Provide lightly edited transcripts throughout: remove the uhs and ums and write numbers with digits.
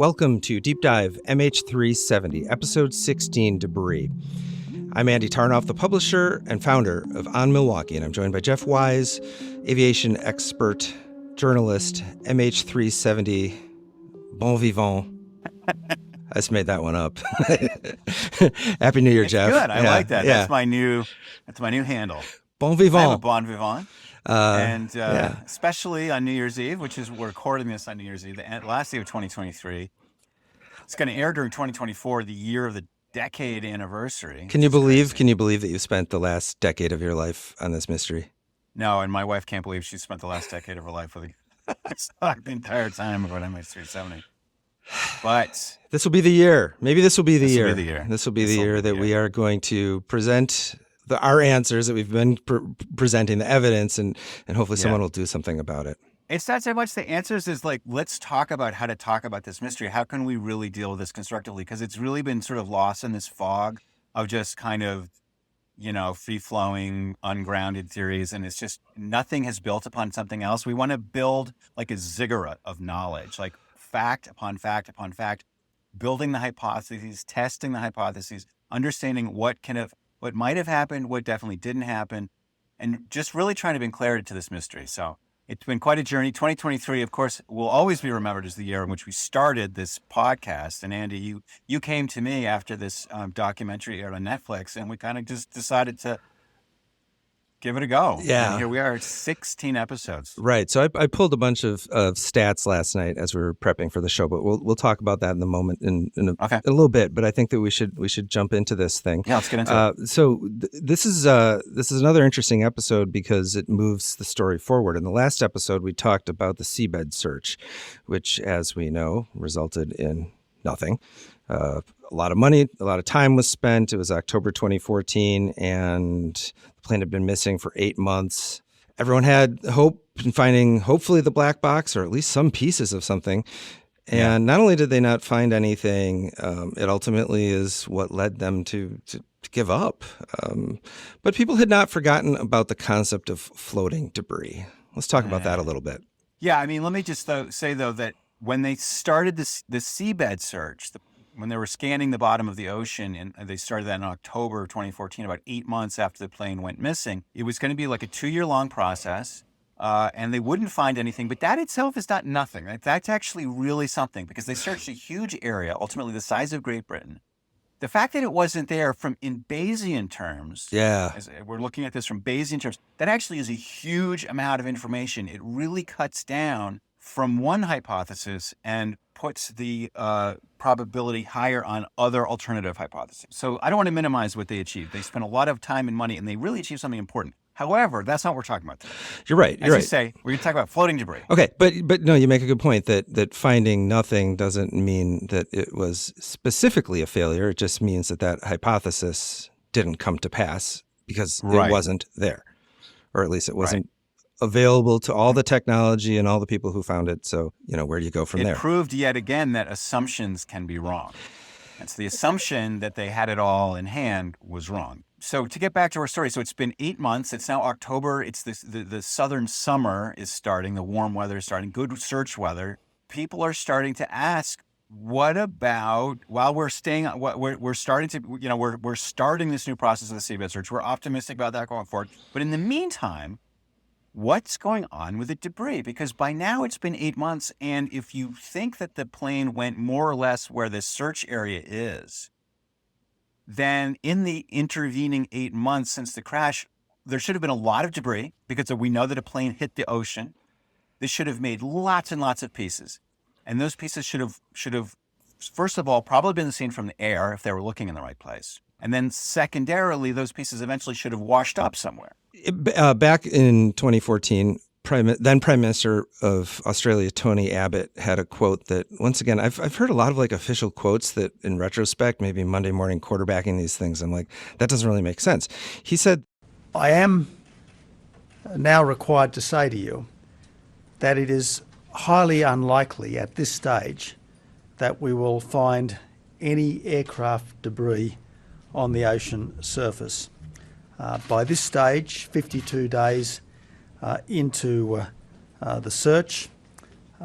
Welcome to Deep Dive MH370, Episode 16, Debris. I'm Andy Tarnoff, the publisher and founder of On Milwaukee, and I'm joined by Jeff Wise, aviation expert, journalist, MH370, bon vivant. I just made that one up. Happy New Year, Jeff. Good. I like that. That's my new handle. Bon vivant. I'm a bon vivant. Especially on New Year's Eve, which is we're recording this on New Year's Eve, the last day of 2023. It's going to air during 2024, the year of the decade anniversary. Can you believe that you spent the last decade of your life on this mystery? No, and my wife can't believe she spent the last decade of her life with the entire time about MH370. But this will be the year. Maybe this will be the year. This will be the year that we are going to present our answers that we've been presenting, the evidence, and hopefully someone will do something about it. It's not so much the answers as like, let's talk about how to talk about this mystery. How can we really deal with this constructively? Because it's really been sort of lost in this fog of just kind of, free-flowing, ungrounded theories. And it's just nothing has built upon something else. We want to build like a ziggurat of knowledge, like fact upon fact upon fact, building the hypotheses, testing the hypotheses, understanding what might have happened, what definitely didn't happen, and just really trying to bring clarity to this mystery. So it's been quite a journey. 2023, of course, will always be remembered as the year in which we started this podcast. And Andy, you came to me after this documentary aired on Netflix, and we kind of just decided to give it a go. Yeah. And here we are, 16 episodes. Right. So I pulled a bunch of stats last night as we were prepping for the show, but we'll talk about that in the moment in a little bit. But I think that we should jump into this thing. Yeah, let's get into it. So this is another interesting episode because it moves the story forward. In the last episode, we talked about the seabed search, which, as we know, resulted in nothing. A lot of money, a lot of time was spent. It was October 2014, and the plane had been missing for 8 months. Everyone had hope in finding, hopefully, the black box or at least some pieces of something. And not only did they not find anything, it ultimately is what led them to give up. But people had not forgotten about the concept of floating debris. Let's talk about that a little bit. Yeah, I mean, let me just say, though, that when they started the seabed search, when they were scanning the bottom of the ocean, and they started that in October of 2014, about 8 months after the plane went missing, it was going to be like a 2-year-long process, and they wouldn't find anything. But that itself is not nothing. Right? That's actually really something, because they searched a huge area, ultimately the size of Great Britain. The fact that it wasn't there in Bayesian terms, as we're looking at this from Bayesian terms, that actually is a huge amount of information. It really cuts down from one hypothesis and puts the probability higher on other alternative hypotheses. So I don't want to minimize what they achieved. They spent a lot of time and money, and they really achieved something important. However, that's not what we're talking about today. You're right. As you say, we're going to talk about floating debris. Okay, but no, you make a good point that finding nothing doesn't mean that it was specifically a failure. It just means that hypothesis didn't come to pass because it wasn't there, or at least it wasn't available to all the technology and all the people who found it. So, where do you go from there? It proved yet again that assumptions can be wrong. And so the assumption that they had it all in hand was wrong. So to get back to our story, so it's been 8 months. It's now October. It's the southern summer is starting. The warm weather is starting. Good search weather. People are starting to ask, what about, while we're staying, we're starting to, we're starting this new process of the seabed search. We're optimistic about that going forward. But in the meantime, what's going on with the debris? Because by now it's been 8 months, and if you think that the plane went more or less where the search area is, then in the intervening 8 months since the crash, there should have been a lot of debris because we know that a plane hit the ocean. This should have made lots and lots of pieces. And those pieces should have, first of all, probably been seen from the air if they were looking in the right place. And then secondarily, those pieces eventually should have washed up somewhere. Back in 2014, then Prime Minister of Australia, Tony Abbott, had a quote that, once again, I've heard a lot of official quotes that in retrospect, maybe Monday morning quarterbacking these things, I'm like, that doesn't really make sense. He said, I am now required to say to you that it is highly unlikely at this stage that we will find any aircraft debris on the ocean surface. By this stage, 52 days into the search,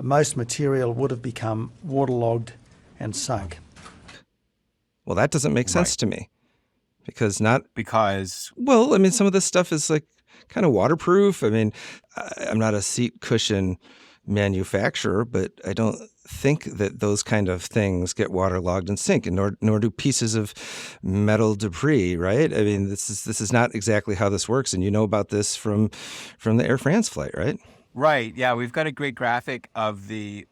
most material would have become waterlogged and sunk. Well, that doesn't make sense Right. to me because not Because well, I mean, some of this stuff is like kind of waterproof. I mean, I'm not a seat cushion manufacturer, but I don't think that those kind of things get waterlogged and sink, and nor do pieces of metal debris, right? I mean, this is not exactly how this works, and you know about this from the Air France flight, right? right, yeah, we've got a great graphic of the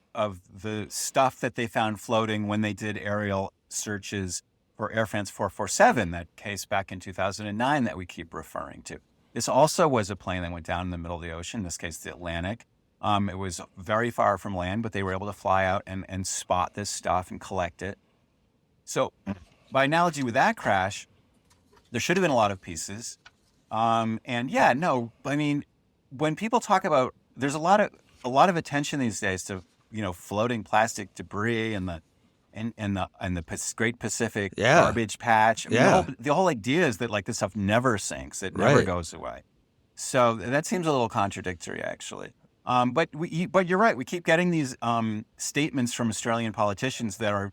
stuff that they found floating when they did aerial searches for Air France 447, that case back in 2009 that we keep referring to. This also was a plane that went down in the middle of the ocean, in this case, the Atlantic. It was very far from land, but they were able to fly out and spot this stuff and collect it. So by analogy with that crash, there should have been a lot of pieces. And yeah, no, I mean, when people talk about, there's a lot of attention these days to, floating plastic debris and the Great Pacific Yeah. garbage patch. I mean, Yeah. the whole idea is that like this stuff never sinks. It never Right. goes away. So that seems a little contradictory, actually. But you're right. We keep getting these statements from Australian politicians that are,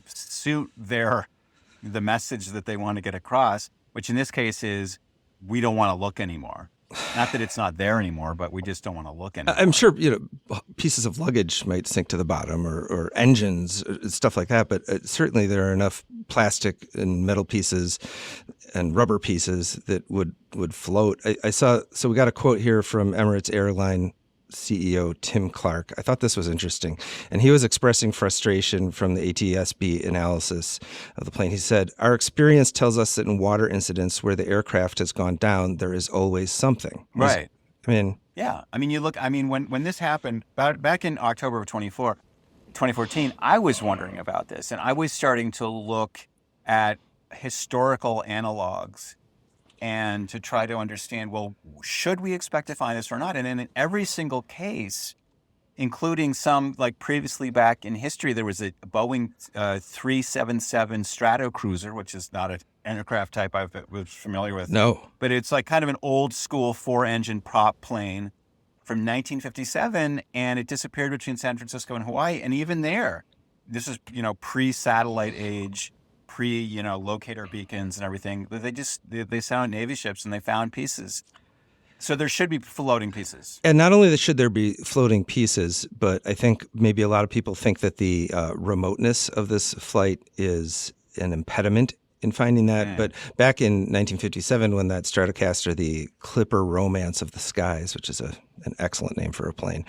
suit the message that they want to get across, which in this case is we don't want to look anymore. Not that it's not there anymore, but we just don't want to look anymore. I'm sure pieces of luggage might sink to the bottom, or engines, stuff like that. But certainly there are enough plastic and metal pieces and rubber pieces that would float. I saw. So we got a quote here from Emirates Airline CEO Tim Clark. I thought this was interesting. And he was expressing frustration from the ATSB analysis of the plane. He said, "Our experience tells us that in water incidents where the aircraft has gone down, there is always something." Right. I mean, yeah. I mean, when this happened back in October of 2014, I was wondering about this, and I was starting to look at historical analogs and to try to understand, well, should we expect to find this or not? And in every single case, including some like previously back in history, there was a Boeing 377 Stratocruiser, which is not an aircraft type I was familiar with. no. But it's like kind of an old school 4-engine prop plane from 1957, and it disappeared between San Francisco and Hawaii. And even there, this is, pre-satellite age, locator beacons and everything. But they sound Navy ships and they found pieces. So there should be floating pieces. And not only should there be floating pieces, but I think maybe a lot of people think that the remoteness of this flight is an impediment in finding that. But back in 1957, when that Stratocaster, the Clipper Romance of the Skies, which is an excellent name for a plane,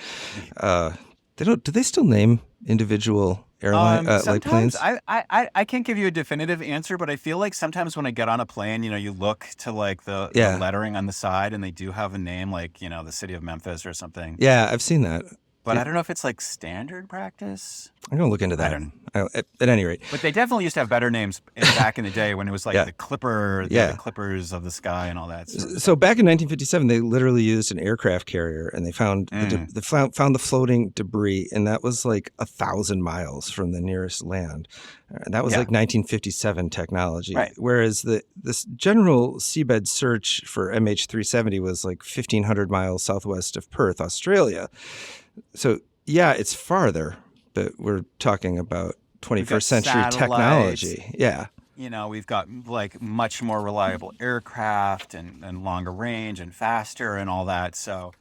do they still name individual airline like planes? I can't give you a definitive answer, but I feel like sometimes when I get on a plane, you look to like the lettering on the side, and they do have a name, like the city of Memphis or something. Yeah, I've seen that. But I don't know if it's like standard practice. I'm going to look into that. I don't At any rate. But they definitely used to have better names back in the day when it was like the Clipper, the Clippers of the Sky and all that. So back in 1957, they literally used an aircraft carrier, and they found found the floating debris, and that was like 1,000 miles from the nearest land. And that was like 1957 technology. Right. Whereas this general seabed search for MH370 was like 1,500 miles southwest of Perth, Australia. So, yeah, it's farther, but we're talking about 21st century technology. Yeah. We've got like much more reliable aircraft and longer range and faster and all that. So,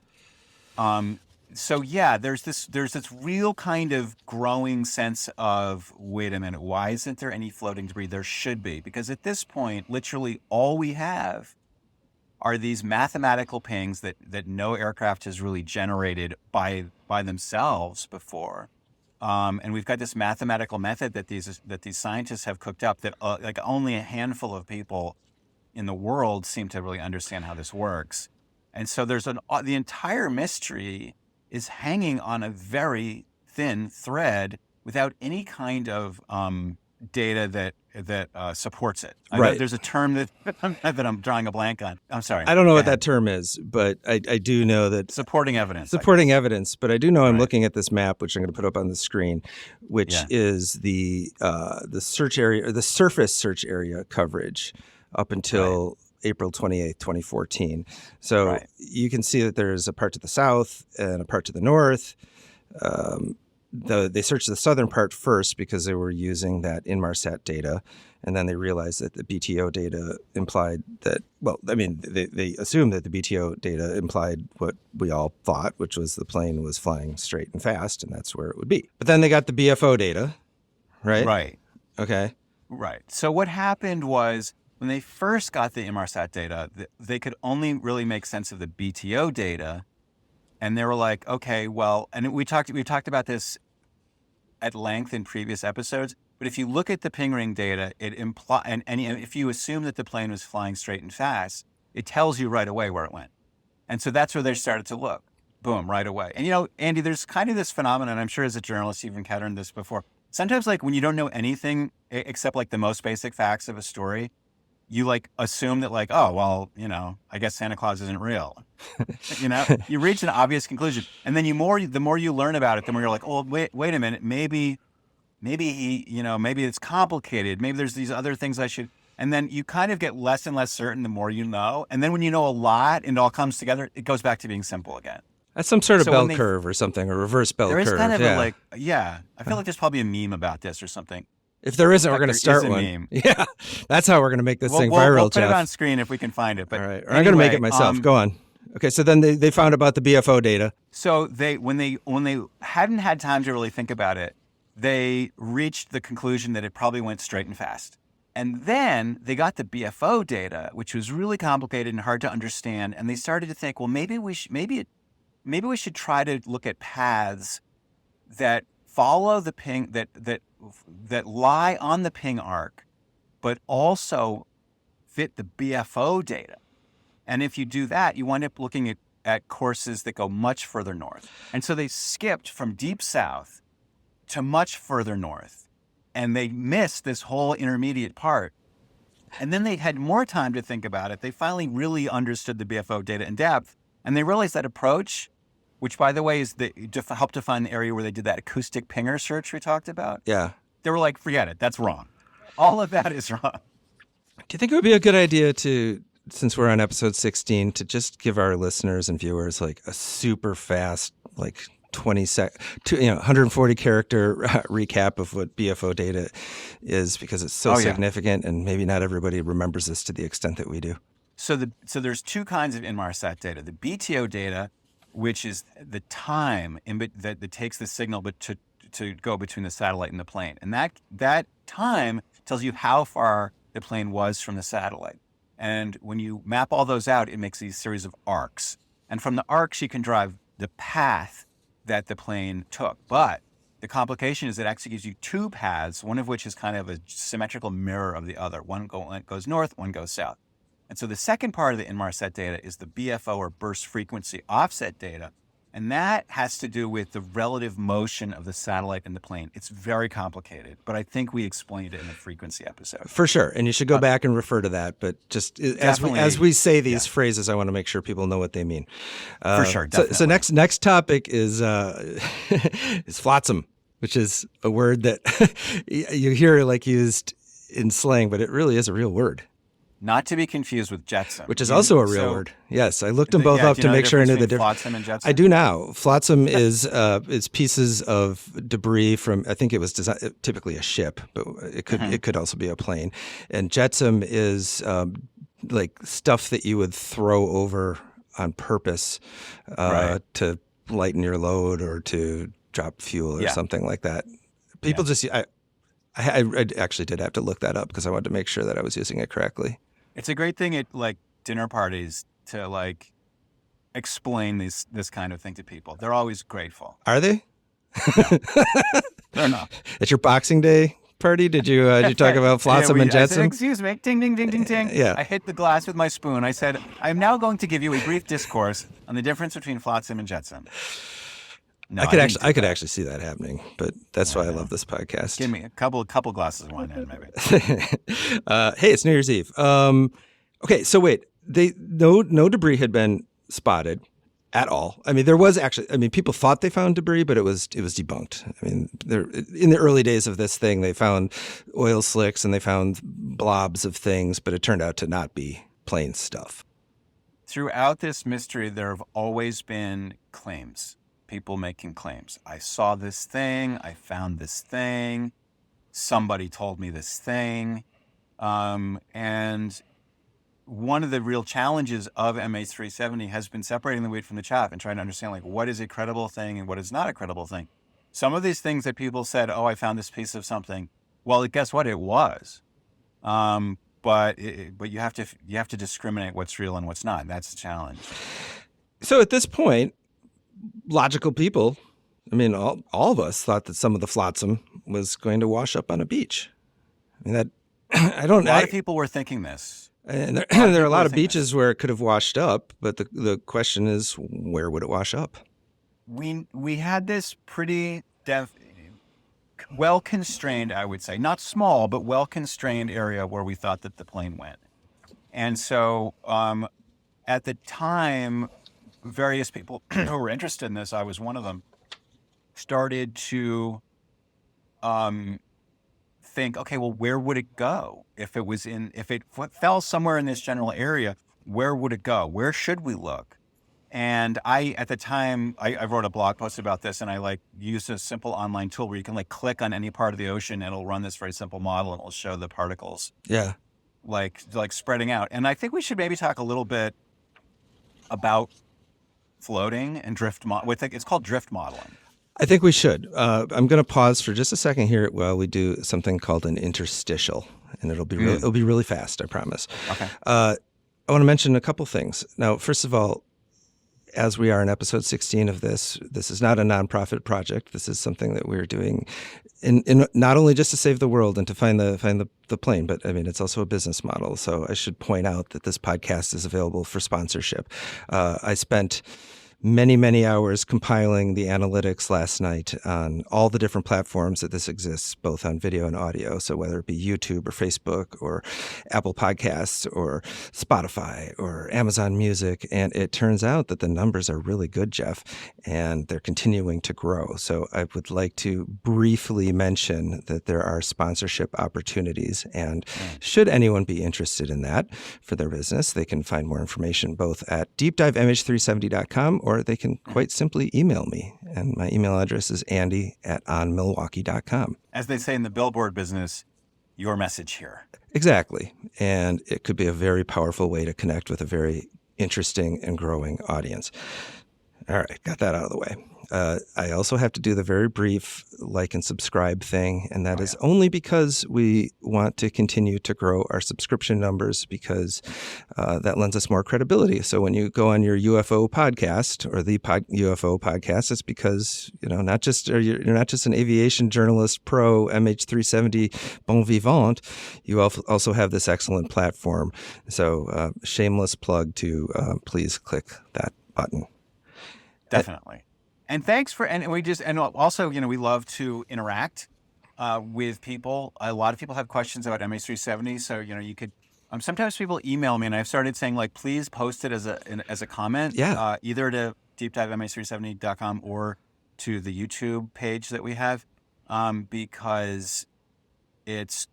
there's this real kind of growing sense of, wait a minute, why isn't there any floating debris? There should be, because at this point, literally all we have are these mathematical pings that no aircraft has really generated by themselves before. And we've got this mathematical method that these scientists have cooked up that like only a handful of people in the world seem to really understand how this works. And so there's the entire mystery is hanging on a very thin thread without any kind of data that supports it. Right. There's a term that I'm drawing a blank on. I'm sorry. I don't know what that term is, but I do know that supporting evidence. But I do know I'm looking at this map, which I'm going to put up on the screen, which is the search area, or the surface search area coverage up until April 28th, 2014. So you can see that there's a part to the south and a part to the north. they searched the southern part first because they were using that Inmarsat data, and then they realized that the BTO data implied that, well, I mean, they assumed that the BTO data implied what we all thought, which was the plane was flying straight and fast, and that's where it would be. But then they got the BFO data, right? Right. Okay. Right. So what happened was when they first got the Inmarsat data, they could only really make sense of the BTO data. And they were like, okay, well, and we talked about this at length in previous episodes, but if you look at the ping ring data, it and if you assume that the plane was flying straight and fast, it tells you right away where it went. And so that's where they started to look. Boom, right away. And Andy, there's kind of this phenomenon, I'm sure as a journalist you've encountered this before. Sometimes like when you don't know anything except like the most basic facts of a story, you like assume that like, oh, well, I guess Santa Claus isn't real. You reach an obvious conclusion. And then the more you learn about it, the more you're like, oh, wait a minute. Maybe maybe it's complicated. Maybe there's these other things I should. And then you kind of get less and less certain the more you know. And then when you know a lot and it all comes together, it goes back to being simple again. That's some sort of bell curve or something, a reverse bell curve. There is kind of I feel like there's probably a meme about this or something. If there isn't, we're going to start one. Meme. Yeah, that's how we're going to make this thing viral, We'll put Jeff. it on screen if we can find it. But all right, I'm going to make it myself. Go on. Okay, so then they found about the BFO data. So when they hadn't had time to really think about it, they reached the conclusion that it probably went straight and fast. And then they got the BFO data, which was really complicated and hard to understand. And they started to think, well, maybe we should try to look at paths that follow the ping that lie on the ping arc, but also fit the BFO data. And if you do that, you wind up looking at courses that go much further north. And so they skipped from deep south to much further north, and they missed this whole intermediate part. And then they had more time to think about it. They finally really understood the BFO data in depth, and they realized that approach, which, by the way, is helped define the area where they did that acoustic pinger search we talked about. Yeah. They were like, forget it. That's wrong. All of that is wrong. Do you think it would be a good idea to, since we're on episode 16, to just give our listeners and viewers like a super fast, like 140 character recap of what BFO data is, because it's so significant and maybe not everybody remembers this to the extent that we do. So there's two kinds of Inmarsat data. The BTO data, which is the time that takes the signal to go between the satellite and the plane. And that time tells you how far the plane was from the satellite. And when you map all those out, it makes these series of arcs. And from the arcs, you can drive the path that the plane took. But the complication is it actually gives you two paths, one of which is kind of a symmetrical mirror of the other. One goes north, one goes south. And so the second part of the Inmarsat data is the BFO, or burst frequency offset data. And that has to do with the relative motion of the satellite and the plane. It's very complicated, but I think we explained it in the frequency episode. For sure. And you should go back and refer to that. But just as we say these phrases, I want to make sure people know what they mean. For sure. Definitely. So next topic is is flotsam, which is a word that you hear like used in slang, but it really is a real word. Not to be confused with jetsam. Which is also a real word. Yes, I looked them both up to make sure I knew the difference. Flotsam and jetsam? I do now. Flotsam is pieces of debris from, I think it was typically a ship, but it could also be a plane. And jetsam is like stuff that you would throw over on purpose to lighten your load or to drop fuel or something like that. People just, I actually did have to look that up because I wanted to make sure that I was using it correctly. It's a great thing at like dinner parties to like explain this kind of thing to people. They're always grateful. Are they? No, they're not. At your Boxing Day party, did you talk about flotsam and jetsam? I said, excuse me, ding, ding, ding, ding, ding. Yeah. I hit the glass with my spoon. I said, I'm now going to give you a brief discourse on the difference between flotsam and jetsam. No, I could actually see that happening, but that's why I love this podcast. Give me a couple glasses of wine in, maybe. Hey, it's New Year's Eve. Okay, so wait, no debris had been spotted at all. I mean, there was actually. I mean, people thought they found debris, but it was debunked. I mean, in the early days of this thing, they found oil slicks and they found blobs of things, but it turned out to not be plane stuff. Throughout this mystery, there have always been claims. people making claims. I saw this thing. I found this thing. Somebody told me this thing. And one of the real challenges of MH370 has been separating the wheat from the chaff and trying to understand, like, what is a credible thing and what is not a credible thing. Some of these things that people said, oh, I found this piece of something. Well, guess what? It was. But you have to discriminate what's real and what's not. And that's the challenge. So at this point, logical people, I mean, all of us thought that some of the flotsam was going to wash up on a beach. I mean, that I don't know. A lot of people were thinking this. And there are a lot of beaches where it could have washed up, but the question is, where would it wash up? We had this pretty well-constrained, I would say, not small, but well-constrained area where we thought that the plane went. And so at the time, various people who were interested in this, I was one of them, started to think, okay, well, where would it go? If it fell somewhere in this general area, where would it go? Where should we look? And at the time, I wrote a blog post about this, and I used a simple online tool where you can click on any part of the ocean, and it'll run this very simple model, and it'll show the particles. Yeah. Like spreading out. And I think we should maybe talk a little bit about floating and drift. It's called drift modeling. I think we should. I'm going to pause for just a second here while we do something called an interstitial, and it'll be really fast, I promise. Okay. I want to mention a couple things. Now, first of all, as we are in episode 16 of this is not a nonprofit project. This is something that we're doing in not only just to save the world and to find the plane, but I mean, it's also a business model. So I should point out that this podcast is available for sponsorship. I spent many hours compiling the analytics last night on all the different platforms that this exists, both on video and audio. So whether it be YouTube or Facebook or Apple Podcasts or Spotify or Amazon Music. And it turns out that the numbers are really good, Jeff, and they're continuing to grow. So I would like to briefly mention that there are sponsorship opportunities. And should anyone be interested in that for their business, they can find more information both at deepdivemh370.com, or they can quite simply email me. And my email address is andy@onmilwaukee.com. As they say in the billboard business, your message here. Exactly. And it could be a very powerful way to connect with a very interesting and growing audience. All right, got that out of the way. I also have to do the very brief like and subscribe thing, and that is only because we want to continue to grow our subscription numbers, because that lends us more credibility. So when you go on your UFO podcast or the UFO podcast, it's because you're not just an aviation journalist pro MH370 bon vivant. You also have this excellent platform. So shameless plug to please click that button. Definitely. And thanks and also, we love to interact with people. A lot of people have questions about MH370. So, you could, sometimes people email me, and I've started saying, please post it as a comment, either to deepdivemh370.com or to the YouTube page that we have, because it's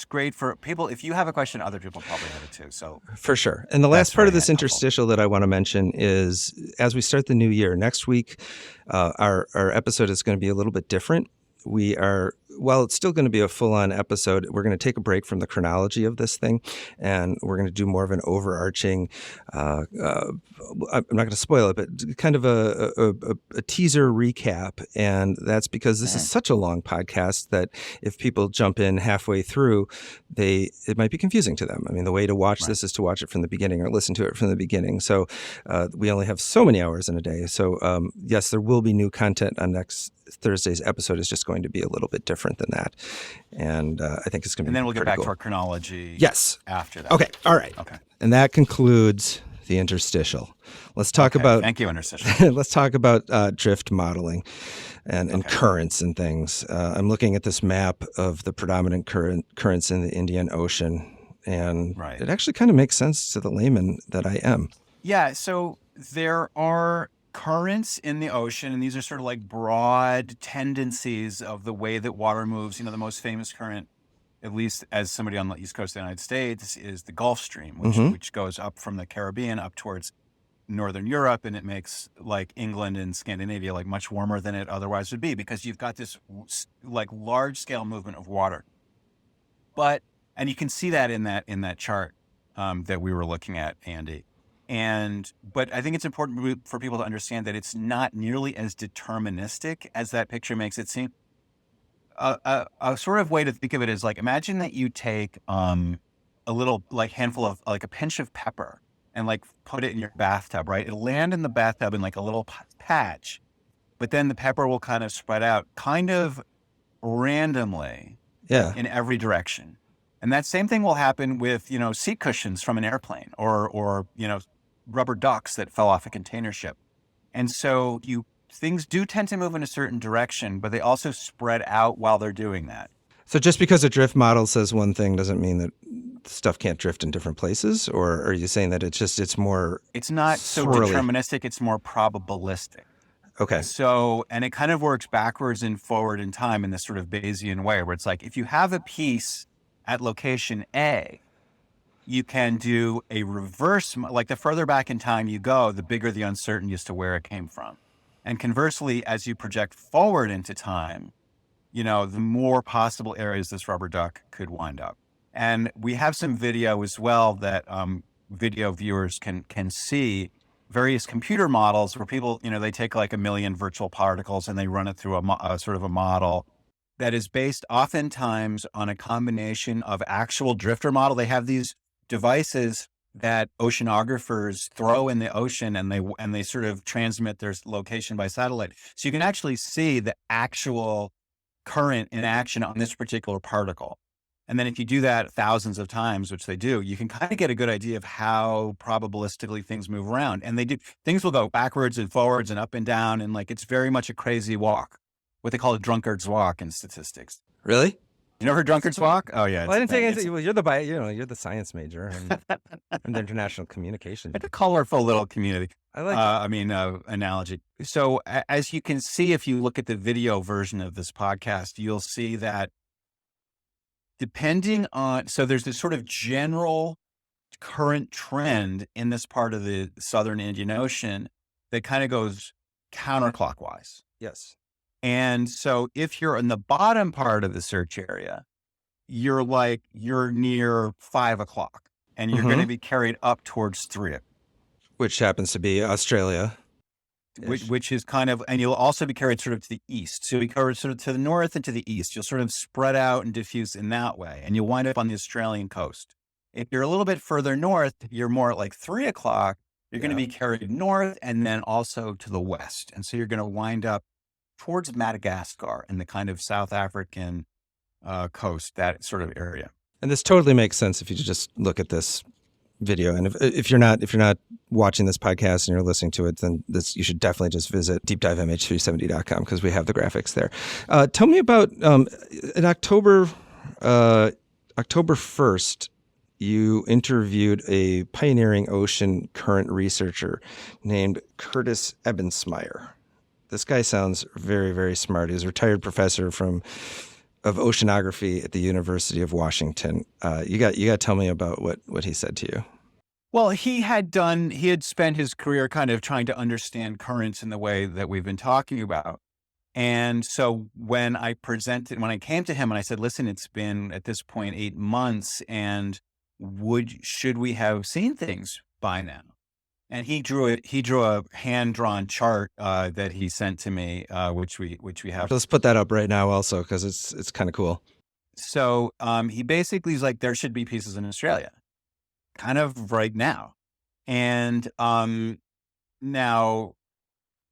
great for people. If you have a question, other people probably have it too. So for sure. And the last part of this interstitial that I want to mention is, as we start the new year next week, our episode is going to be a little bit different. While it's still going to be a full-on episode, we're going to take a break from the chronology of this thing, and we're going to do more of an overarching, I'm not going to spoil it, but kind of a teaser recap. And that's because this is such a long podcast that if people jump in halfway through, it might be confusing to them. I mean, the way to watch this is to watch it from the beginning or listen to it from the beginning. So we only have so many hours in a day. So yes, there will be new content on next Thursday's episode. Is just going to be a little bit different than that. And I think it's going to be And then we'll get back cool to our chronology after that. Okay. All right. Okay. And that concludes the interstitial. Let's talk about... Thank you, interstitial. Let's talk about drift modeling and currents and things. I'm looking at this map of the predominant currents in the Indian Ocean, and it actually kind of makes sense to the layman that I am. Yeah, so there are currents in the ocean, and these are sort of broad tendencies of the way that water moves. The most famous current, at least as somebody on the east coast of the United States, is the Gulf Stream, which goes up from the Caribbean up towards Northern Europe, and it makes like England and Scandinavia like much warmer than it otherwise would be, because you've got this like large scale movement of water. And you can see that in that chart that we were looking at, Andy. But I think it's important for people to understand that it's not nearly as deterministic as that picture makes it seem. A sort of way to think of it is like, imagine that you take a little like handful of like a pinch of pepper and like put it in your bathtub, right? It'll land in the bathtub in like a little patch, but then the pepper will kind of spread out kind of randomly in every direction. And that same thing will happen with, seat cushions from an airplane or rubber ducks that fell off a container ship. And so things do tend to move in a certain direction, but they also spread out while they're doing that. So just because a drift model says one thing doesn't mean that stuff can't drift in different places? Or are you saying that it's more It's not so deterministic, it's more probabilistic. Okay. So, and it kind of works backwards and forward in time in this sort of Bayesian way, where it's like, if you have a piece at location A, you can do a reverse, like the further back in time you go, the bigger the uncertainty as to where it came from. And conversely, as you project forward into time, the more possible areas this rubber duck could wind up. And we have some video as well that video viewers can see various computer models where people, they take like 1 million virtual particles and they run it through a sort of a model that is based oftentimes on a combination of actual drifter model. They have these devices that oceanographers throw in the ocean, and they sort of transmit their location by satellite. So you can actually see the actual current in action on this particular particle. And then if you do that thousands of times, which they do, you can kind of get a good idea of how probabilistically things move around. And things will go backwards and forwards and up and down. And like, it's very much a crazy walk, what they call a drunkard's walk in statistics. Really? You never heard drunkard's walk? Oh yeah. Well, I didn't think anything. Well, you're the science major and the international communication. It's a colorful little community. I like analogy. So as you can see, if you look at the video version of this podcast, you'll see that so there's this sort of general current trend in this part of the southern Indian Ocean that kind of goes counterclockwise. Yes. And so if you're in the bottom part of the search area, you're near 5 o'clock and you're going to be carried up towards 3. Which happens to be Australia. Which is kind of, and you'll also be carried sort of to the east. So you'll be carried sort of to the north and to the east. You'll sort of spread out and diffuse in that way. And you'll wind up on the Australian coast. If you're a little bit further north, you're more at like 3 o'clock, you're going to be carried north and then also to the west. And so you're going to wind up towards Madagascar and the kind of South African coast, that sort of area. And this totally makes sense if you just look at this video. And if you're not watching this podcast and you're listening to it, then you should definitely just visit deepdivemh370.com because we have the graphics there. Tell me about in October 1st, you interviewed a pioneering ocean current researcher named Curtis Ebensmeyer. This guy sounds very, very smart. He's a retired professor of oceanography at the University of Washington. You got to tell me about what he said to you. Well, he had spent his career kind of trying to understand currents in the way that we've been talking about. And so when I came to him and I said, listen, it's been at this point 8 months, and should we have seen things by now? And he drew a hand-drawn chart that he sent to me, which we have. Let's put that up right now also, because it's kind of cool. So he basically is like, there should be pieces in Australia, kind of right now. And now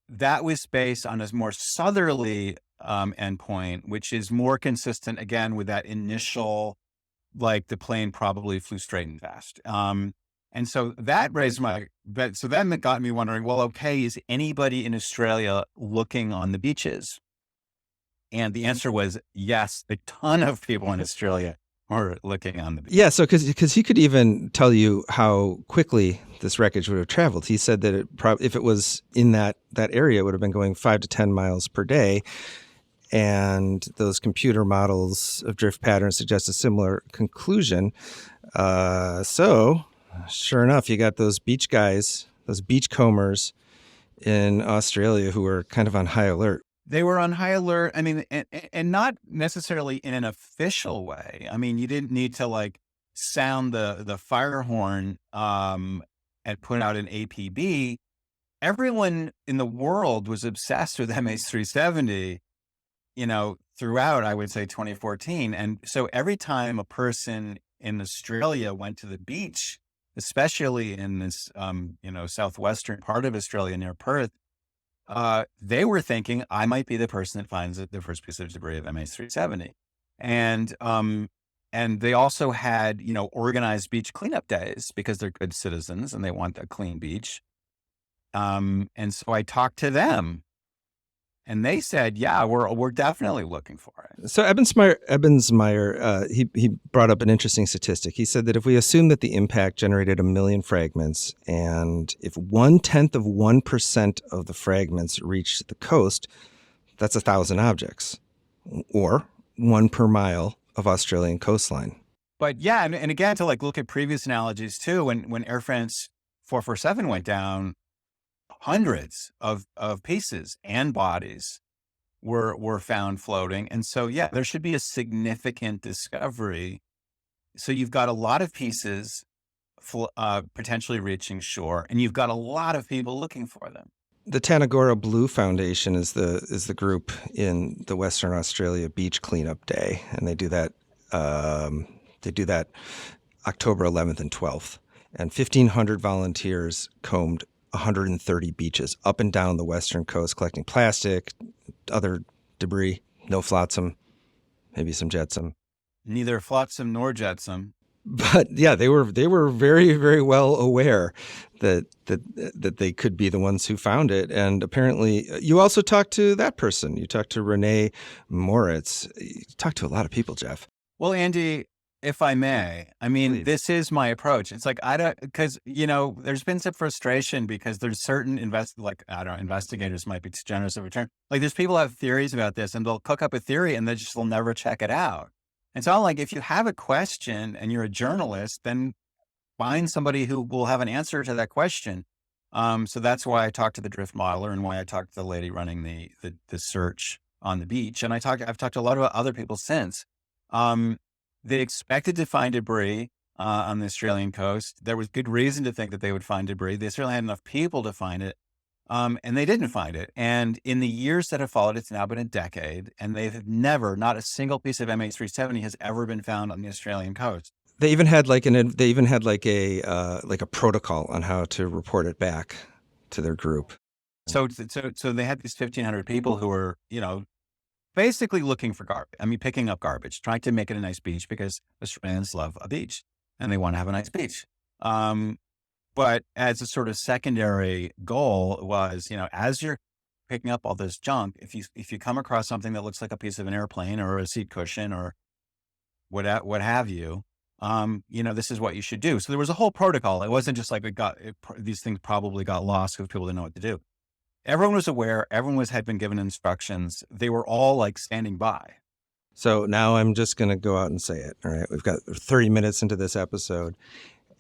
that was based on a more southerly endpoint, which is more consistent, again, with that initial, like the plane probably flew straight and fast. And so that then it got me wondering, well, okay, is anybody in Australia looking on the beaches? And the answer was yes, a ton of people in Australia are looking on the beaches. Yeah, so because he could even tell you how quickly this wreckage would have traveled. He said that if it was in that area, it would have been going 5 to 10 miles per day. And those computer models of drift patterns suggest a similar conclusion. So sure enough, you got those beach guys those beachcombers in Australia who were kind of on high alert. They were on high alert. I mean, and not necessarily in an official way. I mean, you didn't need to like sound the fire horn and put out an APB. Everyone in the world was obsessed with MH370, throughout, I would say, 2014. And so every time a person in Australia went to the beach, especially in this, southwestern part of Australia near Perth, they were thinking, I might be the person that finds the first piece of debris of MH370. And they also had, organized beach cleanup days because they're good citizens and they want a clean beach. And so I talked to them and they said, yeah, we're definitely looking for it. So Ebensmeyer, he brought up an interesting statistic. He said that if we assume that the impact generated 1 million fragments, and if 0.1% of the fragments reached the coast, that's 1,000 objects, or 1 per mile of Australian coastline. But yeah, and again, to like look at previous analogies too, when Air France 447 went down, hundreds of pieces and bodies were found floating. And so, yeah, there should be a significant discovery. So you've got a lot of pieces potentially reaching shore, and you've got a lot of people looking for them. The Tanagora Blue Foundation is the group in the Western Australia Beach Cleanup Day, and they do that October 11th and 12th. And 1,500 volunteers combed 130 beaches up and down the western coast, collecting plastic, other debris, no flotsam, maybe some jetsam. Neither flotsam nor jetsam. But yeah, they were very, very well aware that they could be the ones who found it. And apparently, you also talked to that person. You talked to Renee Moritz. You talked to a lot of people, Jeff. Well, Andy, if I may, I mean, Please. This is my approach. It's like, because, there's been some frustration because there's certain investigators might be too generous of a term. Like there's people who have theories about this and they'll cook up a theory and they'll never check it out. And so I'm like, if you have a question and you're a journalist, then find somebody who will have an answer to that question. So that's why I talked to the drift modeler and why I talked to the lady running the search on the beach. And I've talked to a lot of other people since. They expected to find debris on the Australian coast. There was good reason to think that they would find debris. They certainly had enough people to find it, and they didn't find it. And in the years that have followed, it's now been a decade, and they've never, not a single piece of MH370 has ever been found on the Australian coast. They even had like a protocol on how to report it back to their group. So they had these 1,500 people who were, basically looking for garbage. I mean, picking up garbage, trying to make it a nice beach because Australians love a beach and they want to have a nice beach. But as a sort of secondary goal was, as you're picking up all this junk, if you come across something that looks like a piece of an airplane or a seat cushion or what have you, this is what you should do. So there was a whole protocol. It wasn't just like these things probably got lost because people didn't know what to do. Everyone was aware. Everyone had been given instructions. They were all like standing by. So now I'm just going to go out and say it. All right. We've got 30 minutes into this episode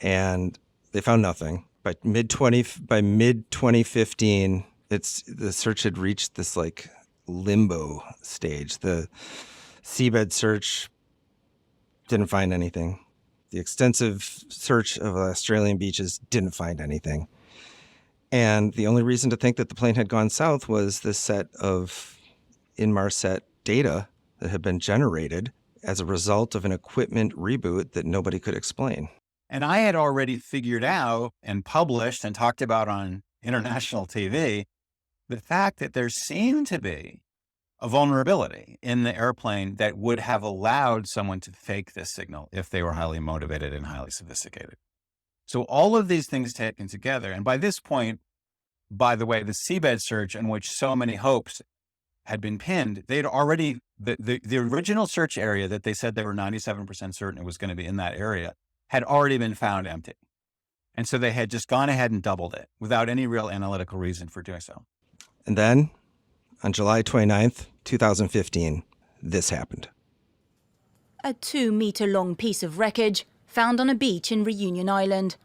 and they found nothing. By mid 2015, the search had reached this like limbo stage. The seabed search didn't find anything. The extensive search of Australian beaches didn't find anything. And the only reason to think that the plane had gone south was this set of Inmarsat data that had been generated as a result of an equipment reboot that nobody could explain. And I had already figured out and published and talked about on international TV the fact that there seemed to be a vulnerability in the airplane that would have allowed someone to fake this signal if they were highly motivated and highly sophisticated. So all of these things taken together, and by this point, by the way, the seabed search in which so many hopes had been pinned, they'd already, the original search area that they said they were 97% certain it was going to be in that area had already been found empty. And so they had just gone ahead and doubled it without any real analytical reason for doing so. And then on July 29th, 2015, this happened. A 2-meter long piece of wreckage found on a beach in Reunion Island.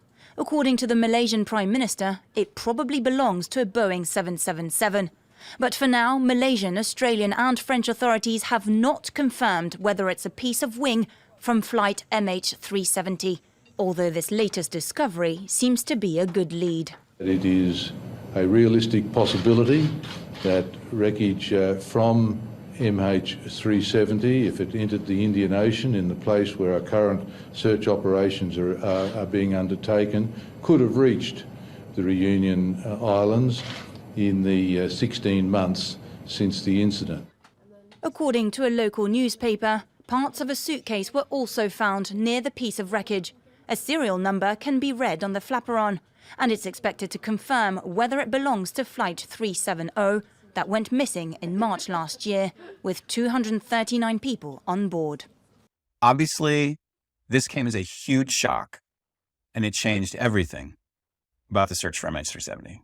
According to the Malaysian Prime Minister, it probably belongs to a Boeing 777. But for now, Malaysian, Australian and French authorities have not confirmed whether it's a piece of wing from flight MH370, although this latest discovery seems to be a good lead. It is a realistic possibility that wreckage from MH370, if it entered the Indian Ocean in the place where our current search operations are being undertaken, could have reached the Reunion Islands in the 16 months since the incident. According to a local newspaper, parts of a suitcase were also found near the piece of wreckage. A serial number can be read on the flaperon, and it's expected to confirm whether it belongs to Flight 370 that went missing in March last year, with 239 people on board. Obviously, this came as a huge shock, and it changed everything about the search for MH370.